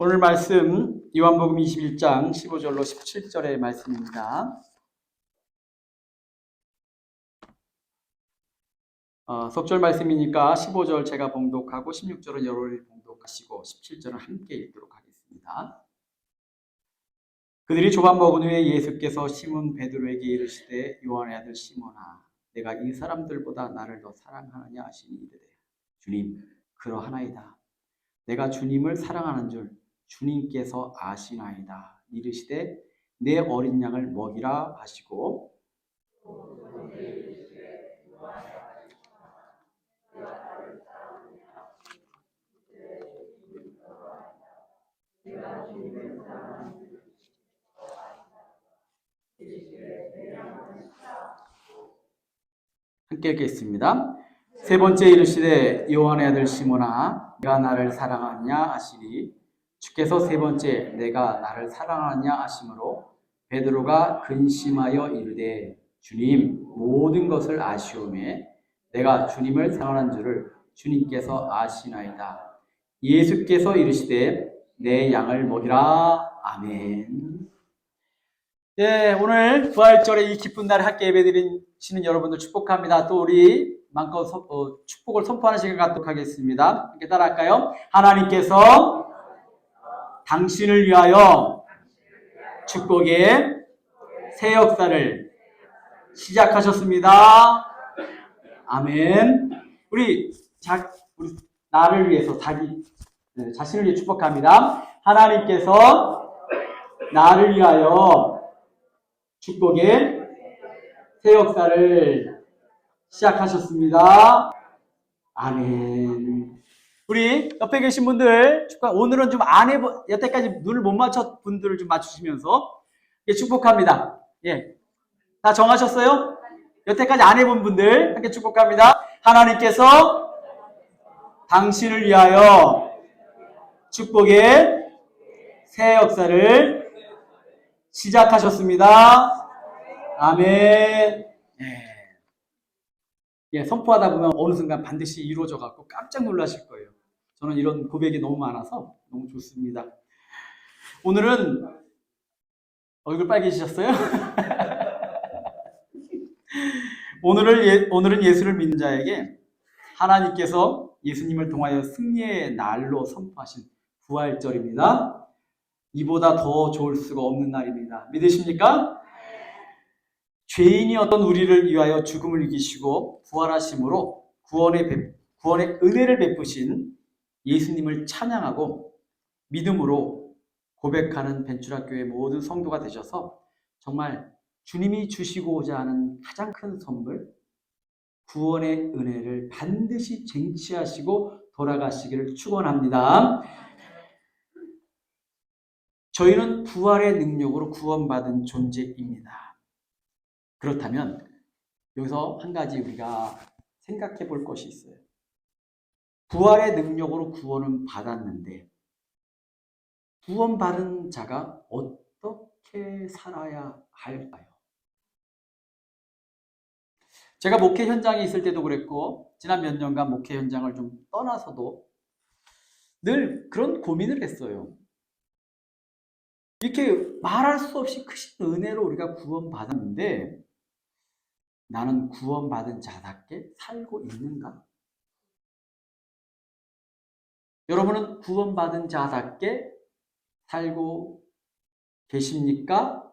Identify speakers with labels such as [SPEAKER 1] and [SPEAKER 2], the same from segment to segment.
[SPEAKER 1] 오늘 말씀 요한복음 21장 15절로 17절의 말씀입니다. 속절 말씀이니까 15절 제가 봉독하고 16절은 여러분이 봉독하시고 17절은 함께 읽도록 하겠습니다. 그들이 조반 먹은 후에 예수께서 시몬 베드로에게 이르시되 요한의 아들 시몬아 내가 이 사람들보다 나를 더 사랑하느냐 하시니 이르되 주님 그러하나이다. 내가 주님을 사랑하는 줄 주님께서 아시나이다. 이르시되 내 어린 양을 먹이라 하시고 함께 읽겠습니다. 세 번째 이르시되 요한의 아들 시몬아 내가 나를 사랑하느냐 하시니 주께서 세 번째 내가 나를 사랑하느냐 하심으로 베드로가 근심하여 이르되 주님 모든 것을 아시오매 내가 주님을 사랑하는 줄을 주님께서 아시나이다. 예수께서 이르시되 내 양을 먹이라. 아멘. 예, 오늘 부활절에 이 기쁜 날에 함께 예배드리시는 여러분들 축복합니다. 또 우리 마음껏 축복을 선포하는 시간 갖도록 하겠습니다. 함께 따라할까요? 하나님께서 당신을 위하여 축복의 새 역사를 시작하셨습니다. 아멘. 우리 나를 위해서 자신을 위해 축복합니다. 하나님께서 나를 위하여 축복의 새 역사를 시작하셨습니다. 아멘. 우리 옆에 계신 분들 오늘은 좀 여태까지 눈을 못 맞췄 분들을 좀 맞추시면서 축복합니다. 예, 다 정하셨어요? 여태까지 안 해본 분들 함께 축복합니다. 하나님께서 당신을 위하여 축복의 새 역사를 시작하셨습니다. 아멘. 예, 선포하다 보면 어느 순간 반드시 이루어져 갖고 깜짝 놀라실 거예요. 저는 이런 고백이 너무 많아서 너무 좋습니다. 오늘은 얼굴 빨개지셨어요? 오늘은 예수를 믿는 자에게 하나님께서 예수님을 통하여 승리의 날로 선포하신 부활절입니다. 이보다 더 좋을 수가 없는 날입니다. 믿으십니까? 죄인이었던 우리를 위하여 죽음을 이기시고 부활하심으로 구원의 은혜를 베푸신 예수님을 찬양하고 믿음으로 고백하는 벤추라교회 모든 성도가 되셔서 정말 주님이 주시고자 하는 가장 큰 선물, 구원의 은혜를 반드시 쟁취하시고 돌아가시기를 축원합니다. 저희는 부활의 능력으로 구원받은 존재입니다. 그렇다면 여기서 한 가지 우리가 생각해 볼 것이 있어요. 부활의 능력으로 구원은 받았는데 구원받은 자가 어떻게 살아야 할까요? 제가 목회 현장에 있을 때도 그랬고 지난 몇 년간 목회 현장을 좀 떠나서도 늘 그런 고민을 했어요. 이렇게 말할 수 없이 크신 은혜로 우리가 구원받았는데 나는 구원받은 자답게 살고 있는가? 여러분은 구원받은 자답게 살고 계십니까?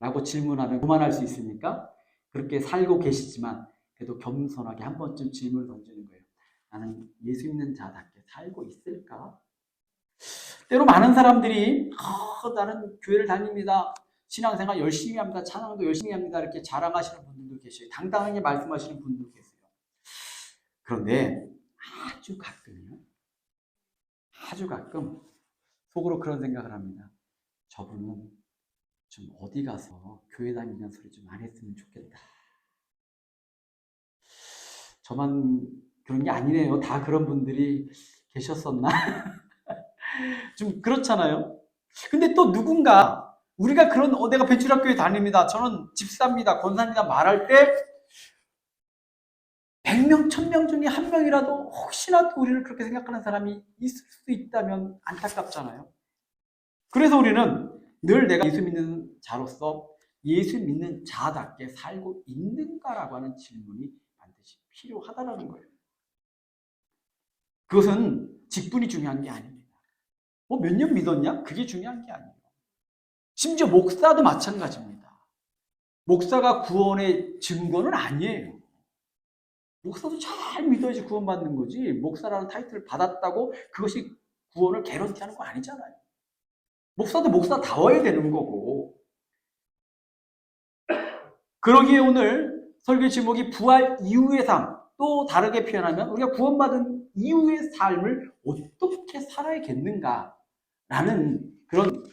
[SPEAKER 1] 라고 질문하면 그만할 수 있습니까? 그렇게 살고 계시지만 그래도 겸손하게 한 번쯤 질문을 던지는 거예요. 나는 예수 믿는 자답게 살고 있을까? 때로 많은 사람들이 나는 교회를 다닙니다. 신앙생활 열심히 합니다. 찬양도 열심히 합니다. 이렇게 자랑하시는 분들도 계셔요. 당당하게 말씀하시는 분들도 계세요. 그런데 아주 가끔 속으로 그런 생각을 합니다. 저분은 좀 어디 가서 교회 다니는 소리 좀 안 했으면 좋겠다. 저만 그런 게 아니네요. 다 그런 분들이 계셨었나? 좀 그렇잖아요. 근데 또 누군가 우리가 내가 벤추라교회 다닙니다. 저는 집사입니다. 권사입니다. 말할 때 100 100명, 1000명 중에 한 명이라도 혹시나 또 우리를 그렇게 생각하는 사람이 있을 수도 있다면 안타깝잖아요. 그래서 우리는 늘 내가 예수 믿는 자로서 예수 믿는 자답게 살고 있는가라고 하는 질문이 반드시 필요하다는 거예요. 그것은 직분이 중요한 게 아닙니다. 뭐 몇 년 믿었냐? 그게 중요한 게 아니에요. 심지어 목사도 마찬가지입니다. 목사가 구원의 증거는 아니에요. 목사도 잘 믿어야지 구원받는 거지, 목사라는 타이틀을 받았다고 그것이 구원을 개런티하는 거 아니잖아요. 목사도 목사다워야 되는 거고. 그러기에 오늘 설교 제목이 부활 이후의 삶, 또 다르게 표현하면 우리가 구원받은 이후의 삶을 어떻게 살아야겠는가 라는 그런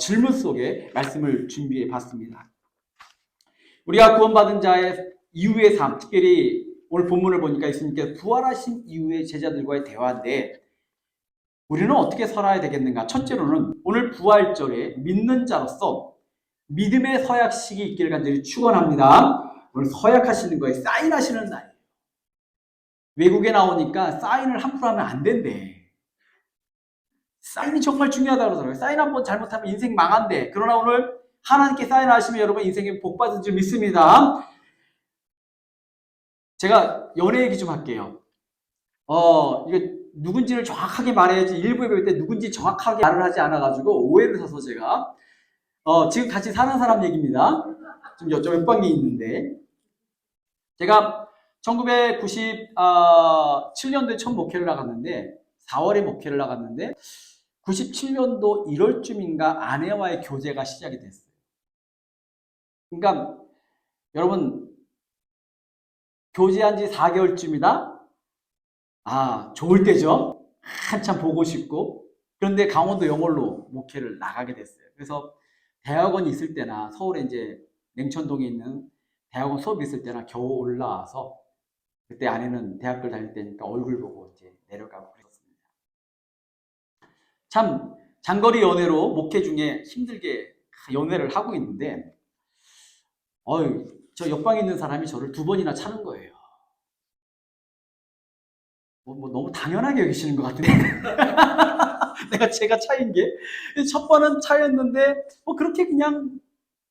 [SPEAKER 1] 질문 속에 말씀을 준비해 봤습니다. 우리가 구원받은 자의 이후의 삶, 특별히 오늘 본문을 보니까 예수님께서 부활하신 이후의 제자들과의 대화인데 우리는 어떻게 살아야 되겠는가? 첫째로는 오늘 부활절에 믿는 자로서 믿음의 서약식이 있기를 간절히 축원합니다. 오늘 서약하시는 거에 사인하시는 날이에요. 외국에 나오니까 사인을 함부로 하면 안 된대. 사인이 정말 중요하다고 그러더라고요. 사인 한번 잘못하면 인생 망한대. 그러나 오늘 하나님께 사인하시면 여러분 인생에 복 받은 줄 믿습니다. 제가 연애 얘기 좀 할게요. 이거 누군지를 정확하게 말해야지, 일부에 볼 때 누군지 정확하게 말을 하지 않아가지고 오해를 사서 제가 지금 같이 사는 사람 얘기입니다. 좀 여쭤 옆방에 있는데 제가 1997년도에 처음 목회를 나갔는데 4월에 목회를 나갔는데 97년도 1월쯤인가 아내와의 교제가 시작이 됐어요. 그러니까 여러분 교제한 지 4개월쯤이다? 좋을 때죠. 한참 보고 싶고. 그런데 강원도 영월로 목회를 나가게 됐어요. 그래서 대학원이 있을 때나 서울에 이제 냉천동에 있는 대학원 수업이 있을 때나 겨우 올라와서 그때 아내는 대학교를 다닐 때니까 얼굴 보고 이제 내려가고 그랬습니다. 참 장거리 연애로 목회 중에 힘들게 연애를 하고 있는데 저 옆방에 있는 사람이 저를 2번이나 차는 거예요. 뭐 너무 당연하게 여기시는 것 같은데 제가 차인 게 첫 번은 차였는데 뭐 그렇게 그냥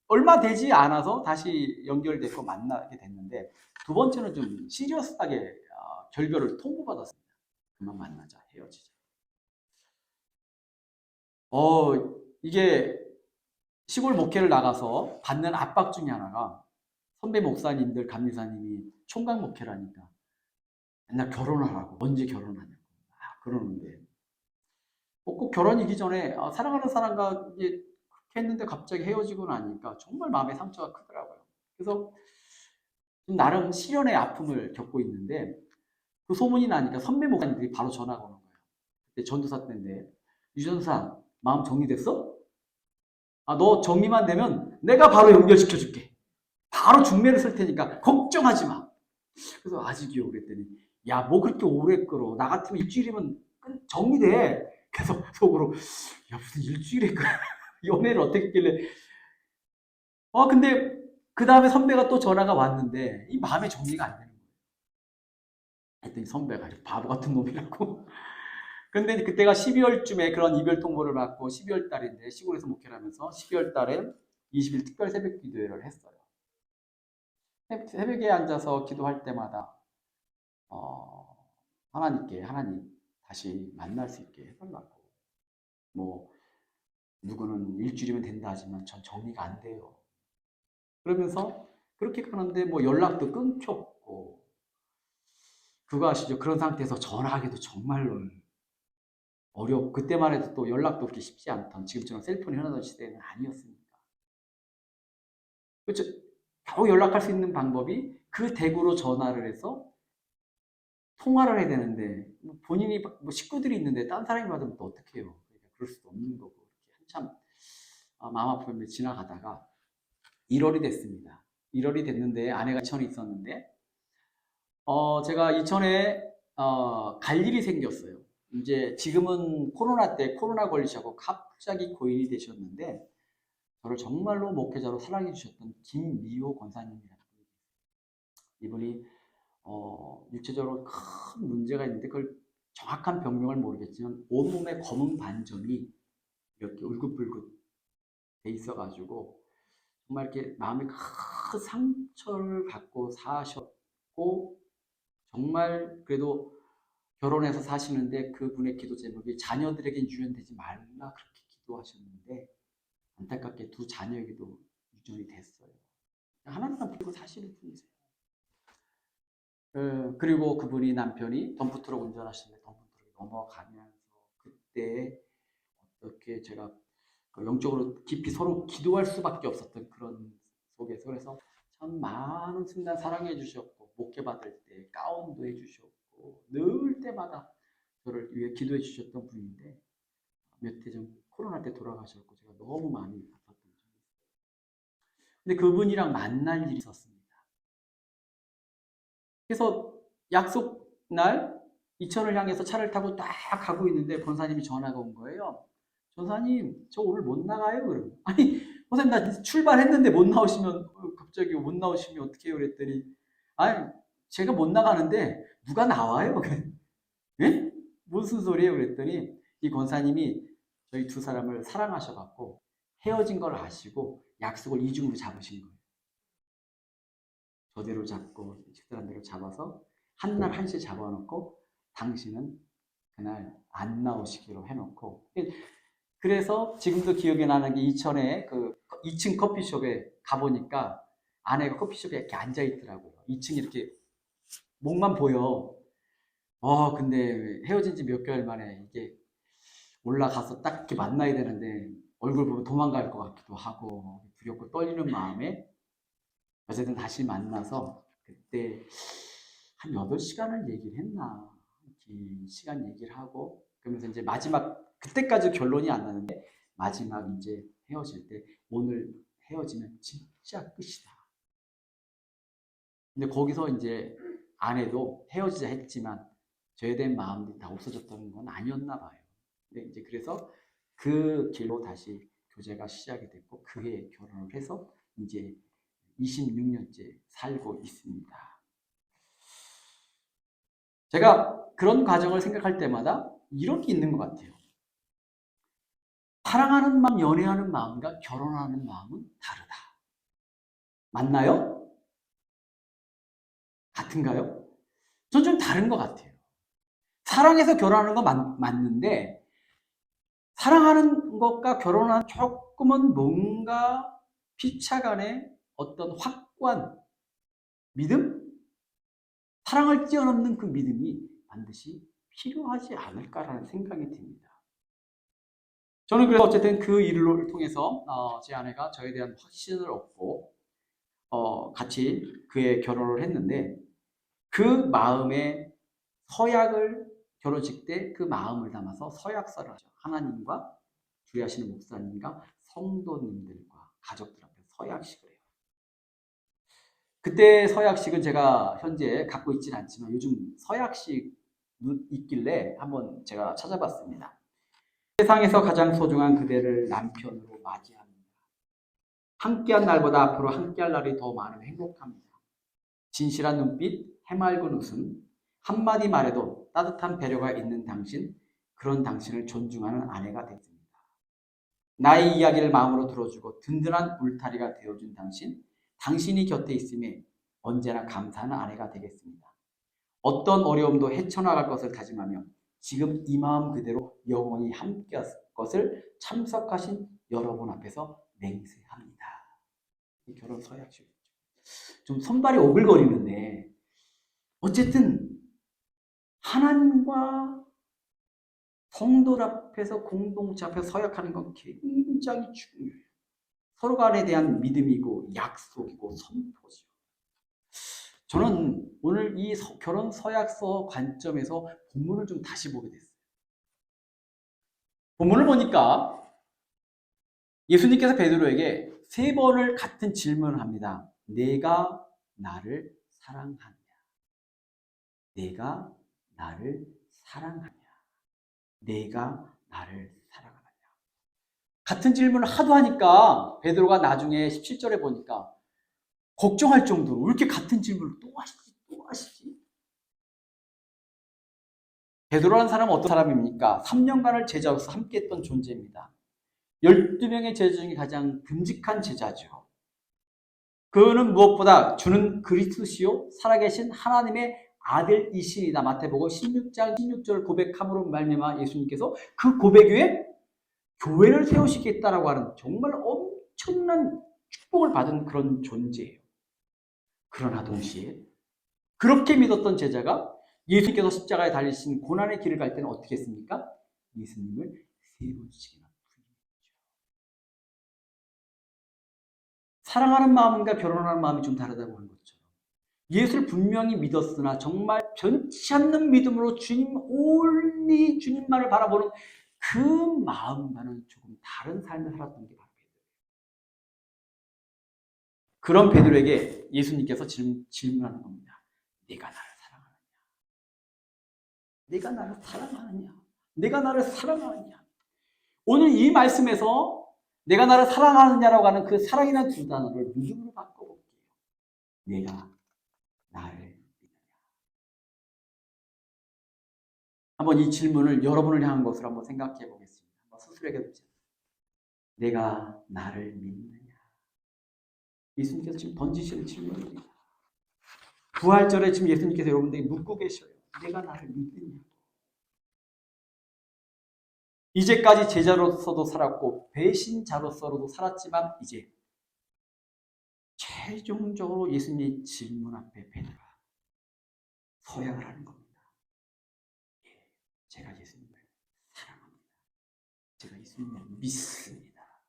[SPEAKER 1] 얼마 되지 않아서 다시 연결됐고 만나게 됐는데 2번째는 좀 시리어스하게 결별을 통보받았습니다. 그만 만나자, 헤어지자. 이게 시골 목회를 나가서 받는 압박 중에 하나가 선배 목사님들, 감리사님이 총각 목회를 하니까 맨날 결혼하라고, 언제 결혼하냐고 그러는데 꼭 결혼이기 전에 사랑하는 사람과 이제 그렇게 했는데 갑자기 헤어지고 나니까 정말 마음의 상처가 크더라고요. 그래서 나름 시련의 아픔을 겪고 있는데 그 소문이 나니까 선배 목사님들이 바로 전화가 오는 거예요. 그때 전도사 때인데 유전사 마음 정리됐어? 너 정리만 되면 내가 바로 연결시켜줄게. 바로 중매를 쓸 테니까 걱정하지 마. 그래서 아직이요 그랬더니 야 뭐 그렇게 오래 끌어. 나 같으면 일주일이면 정리돼. 그래서 속으로 야 무슨 일주일에 끌어. 연애를 어떻게 했길래 근데 그 다음에 선배가 또 전화가 왔는데 이 마음의 정리가 안 되는 거예요. 했더니 선배가 바보 같은 놈이라고. 근데 그때가 12월쯤에 그런 이별 통보를 받고 12월 달인데 시골에서 목회를 하면서 12월 달에 20일 특별 새벽 기도회를 했어요. 새벽에 앉아서 기도할 때마다 하나님 다시 만날 수 있게 해달라고. 뭐 누구는 일주일이면 된다 하지만 전 정리가 안 돼요. 그러면서 그렇게 가는데 뭐 연락도 끊겼고 그거 아시죠? 그런 상태에서 전화하기도 정말로 어렵고 그때만 해도 또 연락도 그렇게 쉽지 않던 지금처럼 셀폰이 흔하던 시대는 아니었으니까. 그렇죠? 겨우 연락할 수 있는 방법이 그 댁으로 전화를 해서 통화를 해야 되는데 본인이 뭐 식구들이 있는데 딴 사람이 받으면 또 어떡해요. 그러니까 그럴 수도 없는 거고 한참 마음 아프면 지나가다가 1월이 됐습니다. 1월이 됐는데 아내가 이천에 있었는데 제가 이천에 갈 일이 생겼어요. 이제 지금은 코로나 때 코로나 걸리시고 갑자기 고인이 되셨는데 저를 정말로 목회자로 사랑해 주셨던 김미호 권사님이라는 분이 이분이 육체적으로 큰 문제가 있는데 그걸 정확한 병명을 모르겠지만 온몸에 검은 반점이 이렇게 울긋불긋 돼 있어가지고 정말 이렇게 마음에 큰 상처를 갖고 사셨고 정말 그래도 결혼해서 사시는데 그분의 기도 제목이 자녀들에게 유전되지 말라 그렇게 기도하셨는데 안타깝게 두 자녀에게도 유전이 됐어요. 하나님만 믿고 사시는 분이세요. 그리고 그분이 남편이 덤프트럭 운전하시는데 덤프트럭이 넘어가면서 그때 어떻게 제가 영적으로 깊이 서로 기도할 수밖에 없었던 그런 속에서 그래서 참 많은 순간 사랑해 주셨고 목회 받을 때 가운도 해 주셨고 늘 때마다 저를 위해 기도해 주셨던 분인데 몇 해 전 코로나 때 돌아가셨고 제가 너무 많이 아팠던 적이 있어요. 근데 그분이랑 만날 일이 있었습니다. 그래서 약속 날 이천을 향해서 차를 타고 딱 가고 있는데 권사님이 전화가 온 거예요. 전사님, 저 오늘 못 나가요? 그러면. 아니, 선생님, 나 출발했는데 못 나오시면, 갑자기 못 나오시면 어떻게 해요? 그랬더니, 아니, 제가 못 나가는데 누가 나와요? 예? 무슨 소리예요? 그랬더니, 이 권사님이 저희 두 사람을 사랑하셔갖고 헤어진 걸 아시고 약속을 이중으로 잡으신 거예요. 저대로 잡고, 식사한 대로 잡아서 한날 한시에 잡아놓고 당신은 그날 안 나오시기로 해놓고 그래서 지금도 기억이 나는 게 이천에 그 2층 커피숍에 가보니까 아내가 커피숍에 이렇게 앉아 있더라고요. 2층 이렇게 목만 보여. 근데 헤어진 지 몇 개월 만에 이게 올라가서 딱 이렇게 만나야 되는데 얼굴 보면 도망갈 것 같기도 하고 두렵고 떨리는 마음에 어쨌든 다시 만나서 그때 한 8시간을 얘기를 했나. 긴 시간 얘기를 하고 그러면서 이제 마지막 그때까지 결론이 안 나는데 마지막 이제 헤어질 때 오늘 헤어지면 진짜 끝이다. 근데 거기서 이제 아내도 헤어지자 했지만 저에 대한 마음이 다 없어졌던 건 아니었나 봐요. 근데 이제 그래서 그 길로 다시 교제가 시작이 됐고 그해 결혼을 해서 이제 26년째 살고 있습니다. 제가 그런 과정을 생각할 때마다 이런 게 있는 것 같아요. 사랑하는 마음, 연애하는 마음과 결혼하는 마음은 다르다. 맞나요? 같은가요? 전 좀 다른 것 같아요. 사랑해서 결혼하는 거 맞는데 사랑하는 것과 결혼하는 조금은 뭔가 피차간의 어떤 확고한 믿음? 사랑을 뛰어넘는 그 믿음이 반드시 필요하지 않을까라는 생각이 듭니다. 저는 그래서 어쨌든 그 일을 통해서 제 아내가 저에 대한 확신을 얻고 같이 그의 결혼을 했는데 그 마음에 서약을 결혼식 때 그 마음을 담아서 서약서를 하죠. 하나님과 주의하시는 목사님과 성도님들과 가족들 앞에 서약식을 해요. 그때 서약식은 제가 현재 갖고 있지는 않지만 요즘 서약식 있길래 한번 제가 찾아봤습니다. 세상에서 가장 소중한 그대를 남편으로 맞이합니다. 함께한 날보다 앞으로 함께할 날이 더 많으면 행복합니다. 진실한 눈빛, 해맑은 웃음, 한마디 말에도 따뜻한 배려가 있는 당신, 그런 당신을 존중하는 아내가 됐습니다. 나의 이야기를 마음으로 들어주고 든든한 울타리가 되어준 당신, 당신이 곁에 있음에 언제나 감사하는 아내가 되겠습니다. 어떤 어려움도 헤쳐나갈 것을 다짐하며 지금 이 마음 그대로 영원히 함께할 것을 참석하신 여러분 앞에서 맹세합니다. 이 결혼 서약식 좀 손발이 오글거리는데 어쨌든 하나님과 성도 앞에서 공동체 앞에서 서약하는 건 굉장히 중요해요. 서로 간에 대한 믿음이고 약속이고 선포죠. 저는 오늘 이 결혼 서약서 관점에서 본문을 좀 다시 보게 됐어요. 본문을 보니까 예수님께서 베드로에게 3번을 같은 질문을 합니다. 내가 나를 사랑하냐? 내가 나를 사랑하냐? 내가 나를 사랑하냐? 같은 질문을 하도 하니까 베드로가 나중에 17절에 보니까 걱정할 정도로 왜 이렇게 같은 질문을 또 하시지? 하시지? 베드로라는 사람은 어떤 사람입니까? 3년간을 제자로서 함께했던 존재입니다. 12명의 제자 중에 가장 듬직한 제자죠. 그는 무엇보다 주는 그리스도시요 살아계신 하나님의 아들이시니다. 마태복음 16장 16절 고백함으로 말미암아 예수님께서 그 고백 위에 교회를 세우시겠다라고 하는 정말 엄청난 축복을 받은 그런 존재예요. 그러나 동시에 그렇게 믿었던 제자가 예수님께서 십자가에 달리신 고난의 길을 갈 때는 어떻게 했습니까? 예수님을 3번씩이나 부인했죠. 사랑하는 마음과 결혼하는 마음이 좀 다르다고 하는 것처럼 예수를 분명히 믿었으나 정말 변치 않는 믿음으로 주님 올리 주님만을 바라보는 그 마음과는 조금 다른 삶을 살았던 게 바로 베드로예요. 그런 베드로에게 예수님께서 질문하는 겁니다. 네가 나를 사랑하느냐? 네가 나를 사랑하느냐? 네가 나를 사랑하느냐? 오늘 이 말씀에서 내가 나를 사랑하느냐라고 하는 그 사랑이라는 두 단어를 믿음으로 바꿔볼게요. 내가 나를 믿느냐? 한번 이 질문을 여러분을 향한 것으로 한번 생각해 보겠습니다. 한번 스스로에게 묻자. 내가 나를 믿느냐? 예수님께서 지금 던지시는 질문입니다. 부활절에 지금 예수님께서 여러분들에게 묻고 계셔요. 내가 나를 믿느냐? 이제까지 제자로서도 살았고 배신자로서도 살았지만 이제 최종적으로 예수님의 질문 앞에 베드로가 서약을 하는 겁니다. 예, 제가 예수님을 사랑합니다. 제가 예수님을 믿습니다.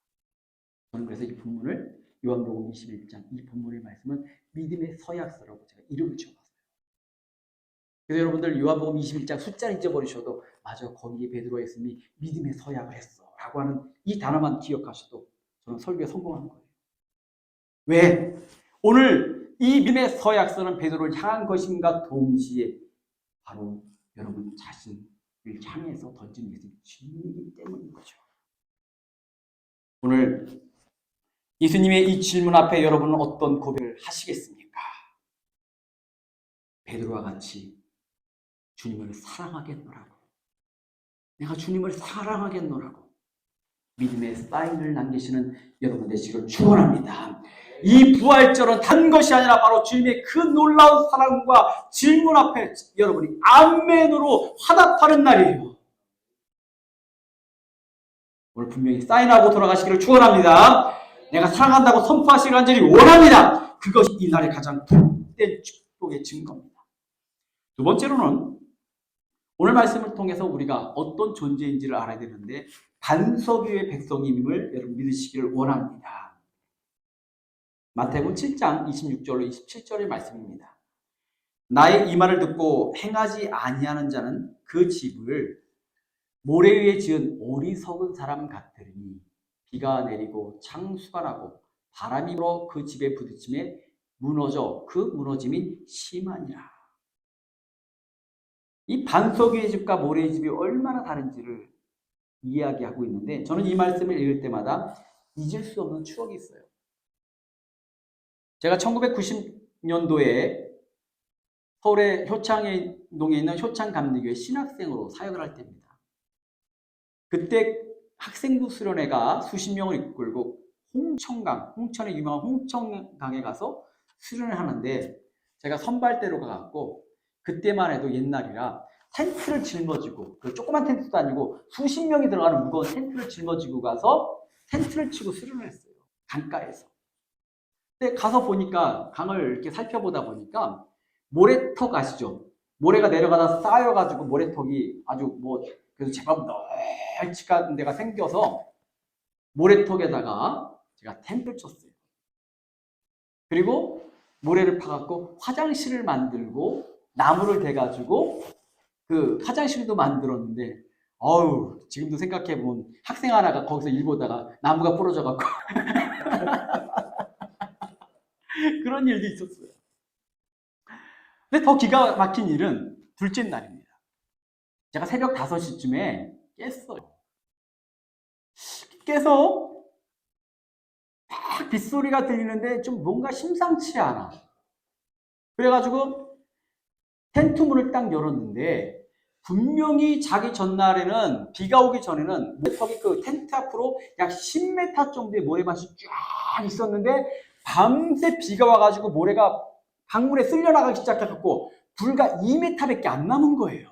[SPEAKER 1] 저는 그래서 이 본문을 요한복음 21장 이 본문의 말씀은 믿음의 서약서라고 제가 이름을 지어봤어요. 그래서 여러분들 요한복음 21장 숫자를 잊어버리셔도 맞아 거기에 베드로가 예수님이 믿음의 서약을 했어 라고 하는 이 단어만 기억하셔도 저는 설교에 성공한 거예요. 왜? 오늘 이 믿음의 서약서는 베드로를 향한 것인가 동시에 바로 여러분 자신을 향해서 던진 질문이기 때문인 거죠. 오늘 예수님의 이 질문 앞에 여러분은 어떤 고백을 하시겠습니까? 베드로와 같이 주님을 사랑하겠노라고, 내가 주님을 사랑하겠노라고 믿음의 사인을 남기시는 여러분 되시기를 축원합니다. 이 부활절은 단 것이 아니라 바로 주님의 그 놀라운 사랑과 질문 앞에 여러분이 아멘으로 화답하는 날이에요. 오늘 분명히 사인하고 돌아가시기를 축원합니다. 내가 사랑한다고 선포하시기를 간절히 원합니다. 그것이 이 날의 가장 복된 축복의 증거입니다. 두 번째로는 오늘 말씀을 통해서 우리가 어떤 존재인지를 알아야 되는데 반석위의 백성임을 여러분 믿으시기를 원합니다. 마태복음 7장 26절로 27절의 말씀입니다. 나의 이 말을 듣고 행하지 아니하는 자는 그 집을 모래 위에 지은 어리석은 사람 같으니 비가 내리고 창수가 나고 바람이 불어 그 집에 부딪힘에 무너져 그 무너짐이 심하니라. 이 반석 위의 집과 모래 위의 집이 얼마나 다른지를 이야기하고 있는데 저는 이 말씀을 읽을 때마다 잊을 수 없는 추억이 있어요. 제가 1990년도에 서울의 효창동에 있는 효창감리교회 신학생으로 사역을 할 때입니다. 그때 학생부 수련회가 수십 명을 이끌고 홍천의 유명한 홍천강에 가서 수련을 하는데 제가 선발대로 가갖고 그때만 해도 옛날이라 텐트를 짊어지고 조그만 텐트도 아니고 수십 명이 들어가는 무거운 텐트를 짊어지고 가서 텐트를 치고 수련을 했어요. 강가에서. 근데 가서 보니까 강을 이렇게 살펴보다 보니까 모래턱 아시죠? 모래가 내려가다 쌓여가지고 모래턱이 아주 그래서 제법 널찍한 데가 생겨서 모래턱에다가 제가 텐트를 쳤어요. 그리고 모래를 파갖고 화장실을 만들고 나무를 대가지고 그 화장실도 만들었는데 지금도 생각해보면 학생 하나가 거기서 일 보다가 나무가 부러져갖고 그런 일도 있었어요. 근데 더 기가 막힌 일은 둘째 날입니다. 제가 새벽 5시쯤에 깼어요. 깨서 막 빗소리가 들리는데 좀 뭔가 심상치 않아. 그래가지고 텐트 문을 딱 열었는데 분명히 자기 전날에는 비가 오기 전에는 거기 그 텐트 앞으로 약 10m 정도의 모래밭이 쫙 있었는데 밤새 비가 와가지고 모래가 강물에 쓸려나가기 시작해갖고 불과 2m밖에 안 남은 거예요.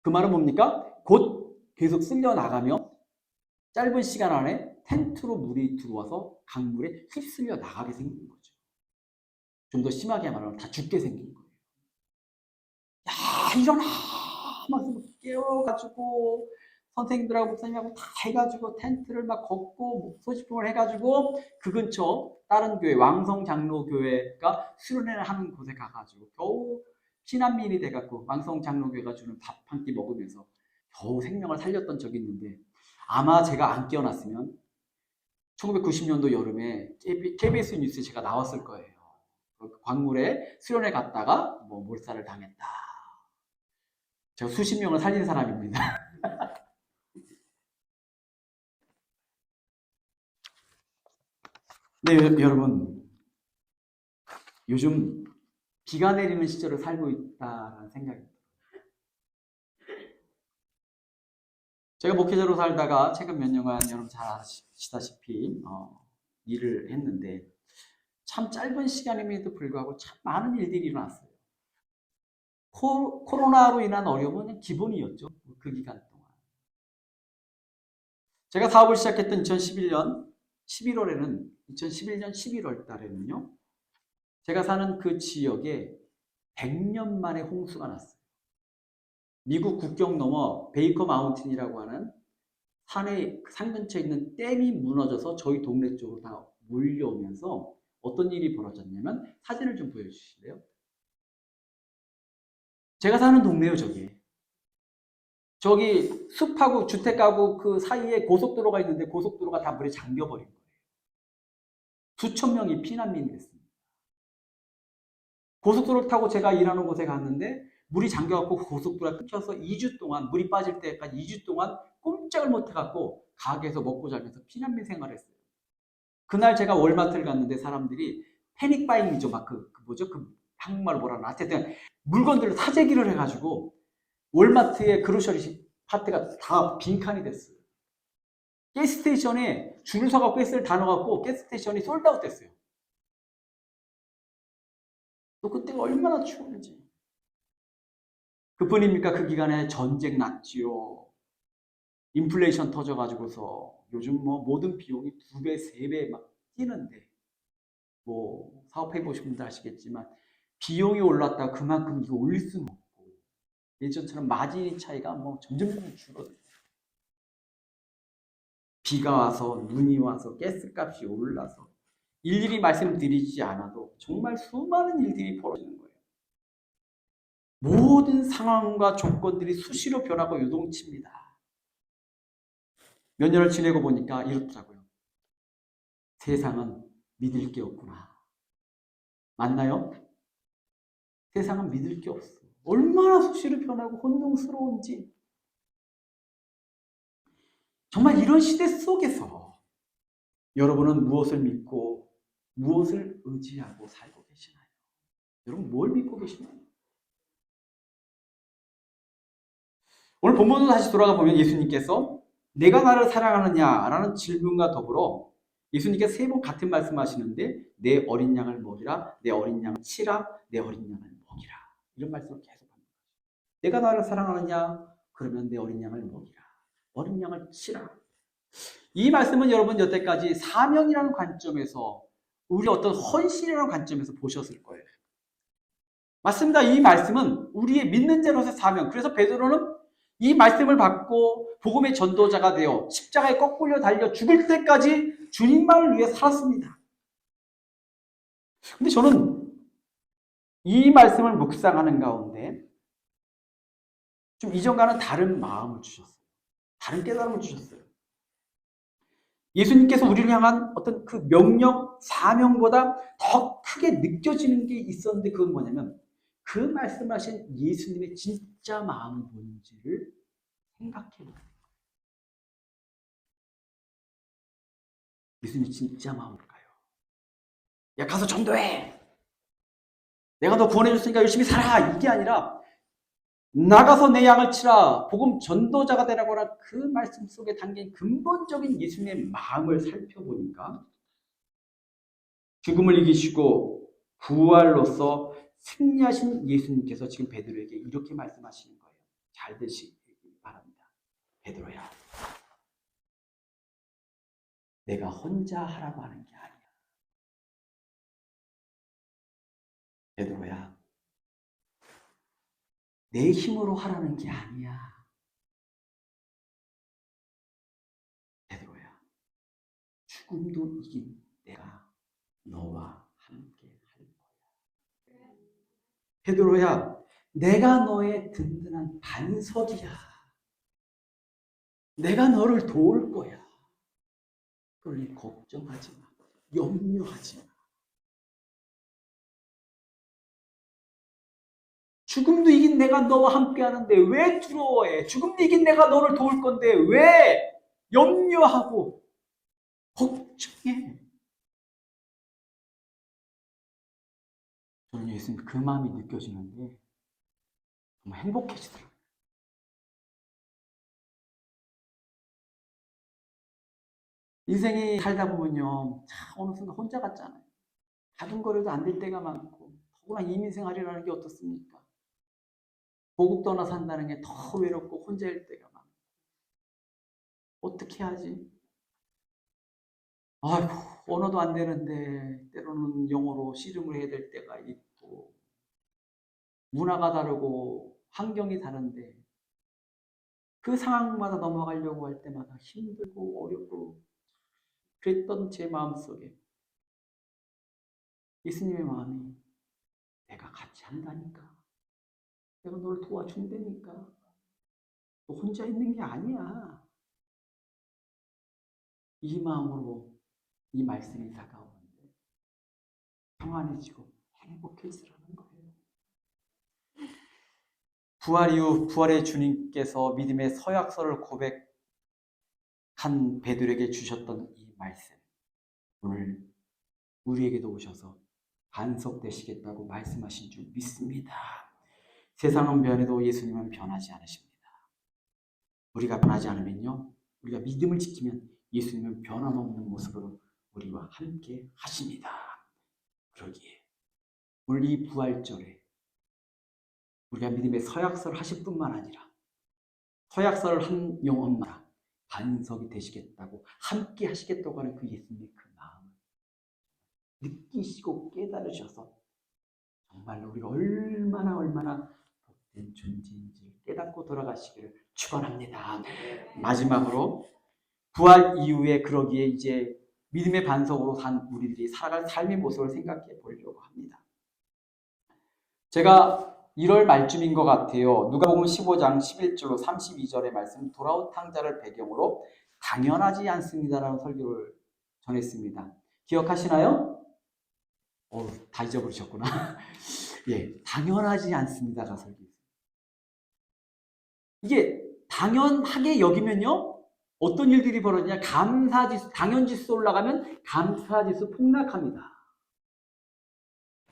[SPEAKER 1] 그 말은 뭡니까? 곧 계속 쓸려나가며 짧은 시간 안에 텐트로 물이 들어와서 강물에 휩쓸려 나가게 생긴 거죠. 좀 더 심하게 말하면 다 죽게 생긴 거예요. 야, 일어나! 막 깨워가지고 선생님들하고 목사님하고 다 해가지고 텐트를 막 걷고 소지품을 해가지고 그 근처 다른 교회 왕성장로교회가 수련회를 하는 곳에 가가지고 겨우 피난민이 돼갖고 왕성장로교회가 주는 밥 한 끼 먹으면서 겨우 생명을 살렸던 적이 있는데 아마 제가 안 깨어났으면 1990년도 여름에 KBS 뉴스에 제가 나왔을 거예요. 광물에 수련회 갔다가 뭐 몰살을 당했다. 제가 수십 명을 살린 사람입니다. 네, 여러분. 요즘 비가 내리는 시절을 살고 있다는 생각이 듭니다. 제가 목회자로 살다가 최근 몇 년간 여러분 잘 아시다시피 일을 했는데 참 짧은 시간임에도 불구하고 참 많은 일들이 일어났어요. 코로나로 인한 어려움은 기본이었죠. 그 기간 동안. 제가 사업을 시작했던 2011년 11월에는 2011년 11월 달에는요. 제가 사는 그 지역에 100년 만에 홍수가 났어요. 미국 국경 넘어 베이커 마운틴이라고 하는 산 근처에 있는 댐이 무너져서 저희 동네 쪽으로 다 몰려오면서 어떤 일이 벌어졌냐면 사진을 좀 보여주실래요? 제가 사는 동네요, 저기 숲하고 주택가고 그 사이에 고속도로가 있는데 고속도로가 다 물에 잠겨버린 거예요. 수천 명이 피난민이 됐습니다. 고속도로 타고 제가 일하는 곳에 갔는데 물이 잠겨갖고 고속도로가 끊겨서 2주 동안 물이 빠질 때까지 2주 동안 꼼짝을 못해갖고 가게에서 먹고 자면서 피난민 생활을 했어요. 그날 제가 월마트를 갔는데 사람들이 패닉바잉이죠. 막 뭐죠? 그 한국말로 뭐라 하나. 하여튼 물건들을 사재기를 해가지고 월마트의 그로셔리 파트가 다 빈칸이 됐어요. 가스스테이션에 줄을 서갖고 가스를 다 넣어갖고 가스스테이션이 솔드아웃 됐어요. 또 그때가 얼마나 추웠는지. 그뿐입니까? 그 기간에 전쟁 났지요. 인플레이션 터져가지고서 요즘 뭐 모든 비용이 2배, 3배 막 뛰는데 뭐 사업해 보신 분들 아시겠지만 비용이 올랐다 그만큼 이거 올릴 수는 없고 예전처럼 마진 차이가 뭐 점점 줄어들어요. 비가 와서 눈이 와서 가스값이 올라서 일일이 말씀드리지 않아도 정말 수많은 일들이 벌어지는 거예요. 모든 상황과 조건들이 수시로 변하고 요동칩니다. 몇 년을 지내고 보니까 이렇더라고요. 세상은 믿을 게 없구나. 맞나요? 세상은 믿을 게 없어. 얼마나 수시로 변하고 혼동스러운지. 정말 이런 시대 속에서 여러분은 무엇을 믿고 무엇을 의지하고 살고 계시나요? 여러분 뭘 믿고 계시나요? 오늘 본문으로 다시 돌아가 보면 예수님께서 내가 나를 사랑하느냐라는 질문과 더불어 예수님께서 3번 같은 말씀하시는데 내 어린 양을 먹이라, 내 어린 양을 치라, 내 어린 양을 먹이라 이런 말씀을 계속합니다. 내가 나를 사랑하느냐? 그러면 내 어린 양을 먹이라. 어린 양을 치라. 이 말씀은 여러분 여태까지 사명이라는 관점에서 우리 어떤 헌신이라는 관점에서 보셨을 거예요. 맞습니다. 이 말씀은 우리의 믿는 자로서의 사명. 그래서 베드로는 이 말씀을 받고 복음의 전도자가 되어 십자가에 거꾸로 달려 죽을 때까지 주님만을 위해 살았습니다. 근데 저는 이 말씀을 묵상하는 가운데 좀 이전과는 다른 마음을 주셨어요. 다른 깨달음을 주셨어요. 예수님께서 우리를 향한 어떤 그 명령, 사명보다 더 크게 느껴지는 게 있었는데 그건 뭐냐면 그 말씀하신 예수님의 진짜 마음이 뭔지를 생각해 보는 거예요. 예수님 진짜 마음일까요? 야 가서 전도해! 내가 너 구원해줬으니까 열심히 살아. 이게 아니라 나가서 내 양을 치라. 복음 전도자가 되라고 하는 그 말씀 속에 담긴 근본적인 예수님의 마음을 살펴보니까 죽음을 이기시고 부활로서 승리하신 예수님께서 지금 베드로에게 이렇게 말씀하시는 거예요. 잘 되시기 바랍니다. 베드로야, 내가 혼자 하라고 하는 게 아니야. 베드로야, 내 힘으로 하라는 게 아니야. 베드로야, 죽음도 이긴 내가 너와 함께 할 거야. 베드로야, 내가 너의 든든한 반석이야. 내가 너를 도울 거야. 그러니 걱정하지 마. 염려하지 마. 죽음도 이긴 내가 너와 함께 하는데 왜 두려워해? 죽음도 이긴 내가 너를 도울 건데 왜 염려하고 걱정해? 저는 예수님 그 마음이 느껴지는데 정말 행복해지더라고요. 인생이 살다 보면요, 참 어느 순간 혼자 같잖아요. 다둥거려도 안 될 때가 많고, 더구나 이민생활이라는 게 어떻습니까? 고국 떠나 산다는 게 더 외롭고 혼자일 때가 많고, 어떻게 하지? 아이고, 언어도 안 되는데 때로는 영어로 씨름을 해야 될 때가 있고, 문화가 다르고 환경이 다른데 그 상황마다 넘어가려고 할 때마다 힘들고 어렵고 그랬던 제 마음속에 예수님의 마음이 내가 같이 한다니까. 내가 너를 도와준다니까. 너 혼자 있는 게 아니야. 이 마음으로 이 말씀이 다가오는데 평안해지고 행복해지라는 거예요. 부활 이후 부활의 주님께서 믿음의 서약서를 고백한 베드로에게 주셨던 이 말씀, 오늘 우리에게도 오셔서 반석되시겠다고 말씀하신 줄 믿습니다. 세상은 변해도 예수님은 변하지 않으십니다. 우리가 변하지 않으면요, 우리가 믿음을 지키면 예수님은 변함없는 모습으로 우리와 함께 하십니다. 그러기에 오늘 이 부활절에 우리가 믿음의 서약서를 하실 뿐만 아니라 서약서를 한 영혼마다 반석이 되시겠다고 함께 하시겠다고 하는 그 예수님의 그 마음을 느끼시고 깨달으셔서 정말로 우리가 얼마나 복된 존재인지 깨닫고 돌아가시기를 축원합니다. 마지막으로 부활 이후에 그러기에 이제 믿음의 반석으로 산 우리들이 살아갈 삶의 모습을 생각해 보려고 합니다. 제가 1월 말쯤인 것 같아요. 누가복음 15장 11절로 32절의 말씀, 돌아온 탕자를 배경으로 당연하지 않습니다라는 설교를 전했습니다. 기억하시나요? 다 잊어버리셨구나. 예, 당연하지 않습니다가 설교였어요. 이게 당연하게 여기면요, 어떤 일들이 벌어지냐, 감사지수, 당연지수 올라가면 감사지수 폭락합니다.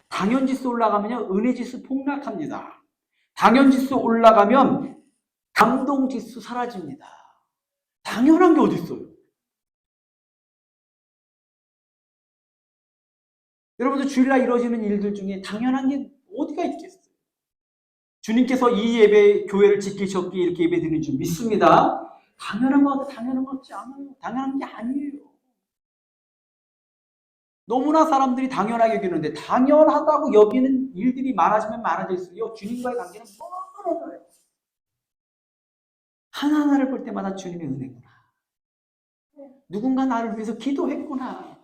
[SPEAKER 1] 당연지수 올라가면요, 은혜지수 폭락합니다. 당연지수 올라가면 감동지수 사라집니다. 당연한 게 어디 있어요? 여러분들 주일날 이루어지는 일들 중에 당연한 게 어디가 있겠어요? 주님께서 이 예배, 교회를 지키셨기에 이렇게 예배 드리는 줄 믿습니다. 당연한 것 같아, 당연한 것 같지 않아요. 당연한 게 아니에요. 너무나 사람들이 당연하게 여기는데 당연하다고 여기는 일들이 많아지면 많아질수록 주님과의 관계는 멀어져요. 하나하나를 볼 때마다 주님의 은혜구나. 누군가 나를 위해서 기도했구나.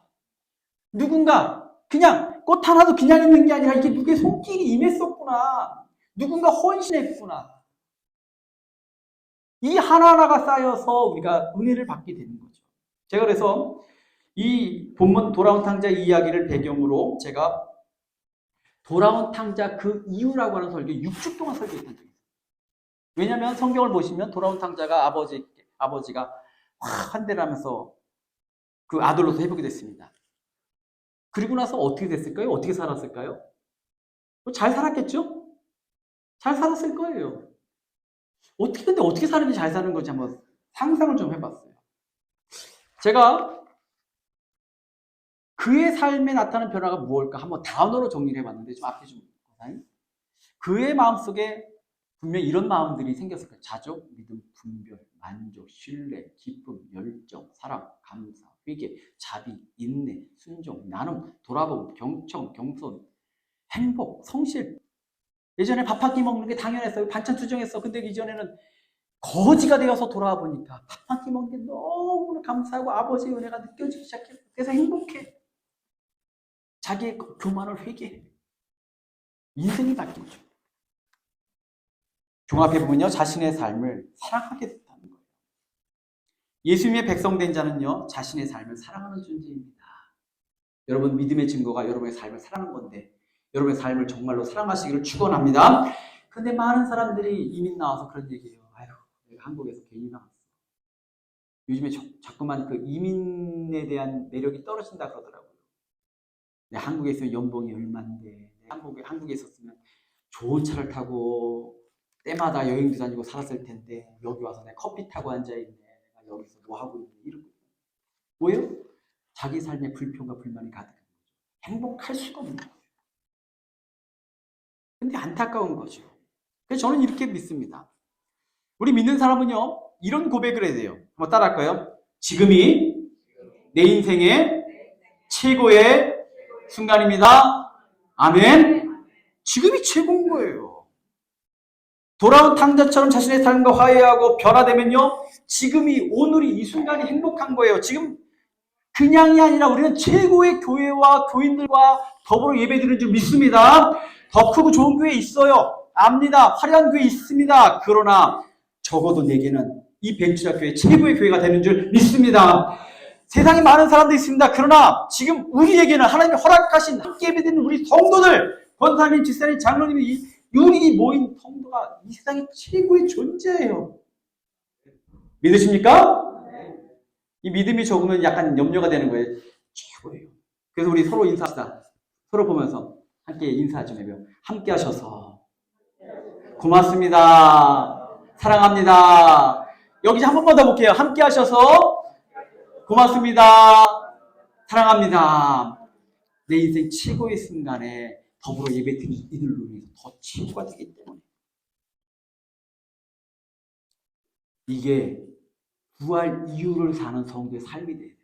[SPEAKER 1] 누군가 그냥 꽃 하나도 그냥 있는 게 아니라 이게 누구의 손길이 임했었구나. 누군가 헌신했구나. 이 하나하나가 쌓여서 우리가 은혜를 받게 되는 거죠. 제가 그래서 이 본문 돌아온 탕자 이야기를 배경으로 제가 돌아온 탕자 그 이유라고 하는 설교 6주 동안 설교했던 적이 있어요. 왜냐하면 성경을 보시면 돌아온 탕자가 아버지가 환대를 하면서 그 아들로서 회복이 됐습니다. 그리고 나서 어떻게 됐을까요? 어떻게 살았을까요? 잘 살았겠죠? 잘 살았을 거예요. 근데 어떻게 사람이 잘 사는 건지 한번 상상을 좀 해봤어요. 제가 그의 삶에 나타나는 변화가 무엇일까 한번 단어로 정리를 해봤는데, 좀 앞에 좀 보세요. 그의 마음속에 분명히 이런 마음들이 생겼을 거예요. 자족, 믿음, 분별, 만족, 신뢰, 기쁨, 열정, 사랑, 감사, 회개, 자비, 인내, 순종, 나눔, 돌아봄, 경청, 겸손, 행복, 성실. 예전에 밥 한 끼 먹는 게 당연했어요. 반찬 투정했어. 근데 이전에는 거지가 되어서 돌아와 보니까 밥 한 끼 먹는 게 너무나 감사하고 아버지의 은혜가 느껴지기 시작해요. 그래서 행복해. 자기의 교만을 회개해. 인생이 바뀌죠. 종합해보면요, 자신의 삶을 사랑하게 됐다는 거예요. 예수님의 백성된 자는요, 자신의 삶을 사랑하는 존재입니다. 여러분, 믿음의 증거가 여러분의 삶을 사랑하는 건데, 여러분의 삶을 정말로 사랑하시기를 축원합니다. 그런데 많은 사람들이 이민 나와서 그런 얘기해요. 아유, 내가 한국에서 괜히 나왔어. 요즘에 자꾸만 그 이민에 대한 매력이 떨어진다 그러더라고요. 내가 한국에 있으면 연봉이 얼만데, 한국에 있었으면 좋은 차를 타고 때마다 여행도 다니고 살았을 텐데, 여기 와서 내가 커피 타고 앉아있네. 내가 여기서 뭐 하고 있네. 이러고. 뭐예요? 자기 삶에 불평과 불만이 가득한 거죠. 행복할 수가 없는 거예요. 근데 안타까운 거죠. 그래서 저는 이렇게 믿습니다. 우리 믿는 사람은요, 이런 고백을 해야 돼요. 한번 따라할까요? 지금이 내 인생의 최고의 순간입니다. 아멘. 지금이 최고인 거예요. 돌아온 탕자처럼 자신의 삶과 화해하고 변화되면요, 지금이, 오늘이, 이 순간이 행복한 거예요. 지금 그냥이 아니라 우리는 최고의 교회와 교인들과 더불어 예배드리는 줄 믿습니다. 더 크고 좋은 교회 있어요. 압니다. 화려한 교회 있습니다. 그러나 적어도 내게는 이 벤투자교회 최고의 교회가 되는 줄 믿습니다. 세상에 많은 사람들이 있습니다. 그러나 지금 우리에게는 하나님이 허락하신 함께 예배드리는 우리 성도들, 권사님, 집사님, 장로님이 우리 모인 성도가 이 세상의 최고의 존재예요. 믿으십니까? 이 믿음이 적으면 약간 염려가 되는 거예요. 최고예요. 그래서 우리 서로 인사합시다. 서로 보면서 함께 인사 좀 해요. 함께 하셔서 고맙습니다. 사랑합니다. 여기 한 번만 더 볼게요. 함께 하셔서 고맙습니다. 사랑합니다. 내 인생 최고의 순간에 더불어 예배드리는 이들로 인해서 더 최고가 되기 때문에, 이게 부활 이후를 사는 성도의 삶이 돼야 돼요.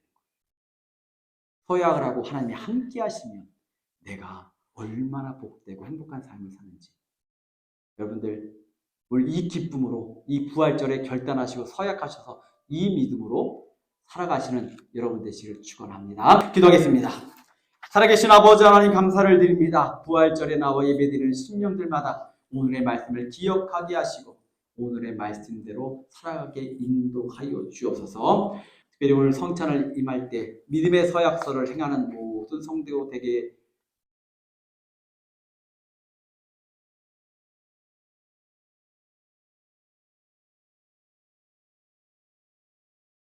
[SPEAKER 1] 서약을 하고 하나님이 함께 하시면 내가 얼마나 복되고 행복한 삶을 사는지, 여러분들 오늘 이 기쁨으로, 이 부활절에 결단하시고 서약하셔서 이 믿음으로 살아가시는 여러분 되시기를 축원합니다. 기도하겠습니다. 살아계신 아버지 하나님, 감사를 드립니다. 부활절에 나와 예배드리는 신령들마다 오늘의 말씀을 기억하게 하시고 오늘의 말씀대로 살아가게 인도하여 주옵소서. 특별히 오늘 성찬을 임할 때 믿음의 서약서를 행하는 모든 성도 되게